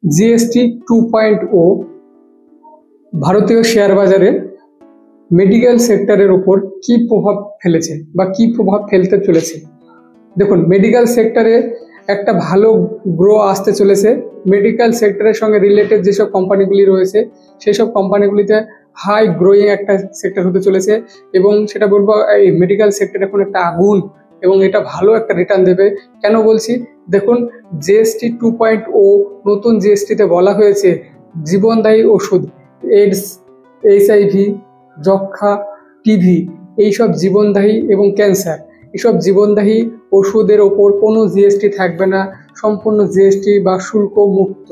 GST 2.0 ভারতীয় share বাজারে medical সেক্টরের উপর কি প্রভাব ফেলেছে বা কি প্রভাব ফেলতে চলেছে। দেখুন, মেডিকেল সেক্টরে একটা ভালো গ্রো আসতে চলেছে। মেডিকেল সেক্টরের সঙ্গে রিলেটেড যেসব কোম্পানিগুলি রয়েছে সেই সব কোম্পানিগুলিতে হাই গ্রোয়িং একটা সেক্টর হতে চলেছে এবং সেটা বলবো এই মেডিকেল সেক্টর এখন একটা আগুন এবং এটা ভালো একটা রিটার্ন দেবে। কেন বলছি, দেখুন জিএসটি 2.0 নতুন জিএসটিতে বলা হয়েছে জীবনদায়ী ওষুধ, এইডস, এইচআইভি, যক্ষা, টিভি, এইসব জীবনদায়ী এবং ক্যান্সার, এসব জীবনদায়ী ওষুধের ওপর কোনো জিএসটি থাকবে না, সম্পূর্ণ জিএসটি বা শুল্ক মুক্ত।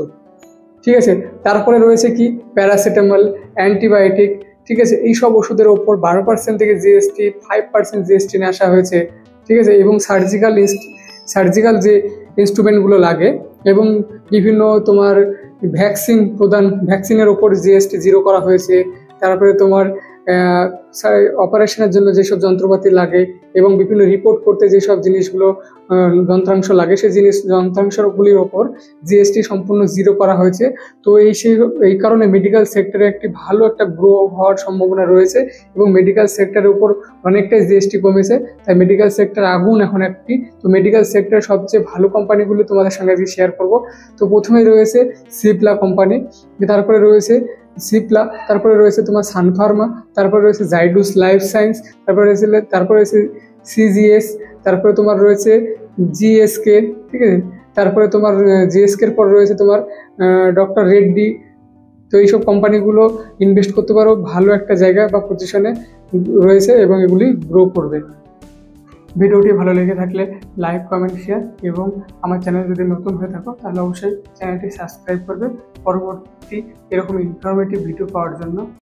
ঠিক আছে, তারপরে রয়েছে কি প্যারাসিটামল, অ্যান্টিবায়োটিক, ঠিক আছে, এইসব ওষুধের ওপর 12% থেকে জিএসটি, 5% জিএসটি নিয়ে আসা হয়েছে। ঠিক আছে, এবং সার্জিক্যাল যে ইনস্ট্রুমেন্টগুলো লাগে এবং বিভিন্ন তোমার ভ্যাকসিনের ওপর জিএসটি 0 করা হয়েছে। তারপরে তোমার অপারেশনের জন্য যেসব যন্ত্রপাতি লাগে এবং বিভিন্ন রিপোর্ট করতে যেসব জিনিসগুলো যন্ত্রাংশ লাগে সেই যন্ত্রাংশগুলির ওপর জিএসটি সম্পূর্ণ 0 করা হয়েছে। তো এই কারণে মেডিকেল সেক্টরে একটি ভালো একটা গ্রো হওয়ার সম্ভাবনা রয়েছে এবং মেডিকেল সেক্টরের উপর অনেকটাই জিএসটি কমেছে, তাই মেডিকেল সেক্টর আগুন এখন একটি। তো মেডিকেল সেক্টরের সবচেয়ে ভালো কোম্পানিগুলো তোমাদের সঙ্গে আজকে শেয়ার করব। তো প্রথমেই রয়েছে সিপলা কোম্পানি, তারপরে রয়েছে তারপরে রয়েছে তোমার সানফার্মা, তারপরে রয়েছে জাইডুস লাইফ সায়েন্স, তারপরে রয়েছে সিজিএস, তারপরে তোমার রয়েছে জিএসকে। ঠিক আছে, তারপরে তোমার জিএসকের পর রয়েছে তোমার ডক্টর রেড্ডি। তো এইসব কোম্পানিগুলো ইনভেস্ট করতে পারো, ভালো একটা জায়গা বা পজিশনে রয়েছে এবং এগুলি গ্রো করবে। ভিডিওটি ভালো লেগে থাকলে লাইক, কমেন্ট, শেয়ার এবং আমার চ্যানেল যদি নতুন হয়ে থাকো তাহলে অবশ্যই চ্যানেলটি সাবস্ক্রাইব করবে পরবর্তী এরকম ইনফরমেটিভ ভিডিও পাওয়ার জন্য।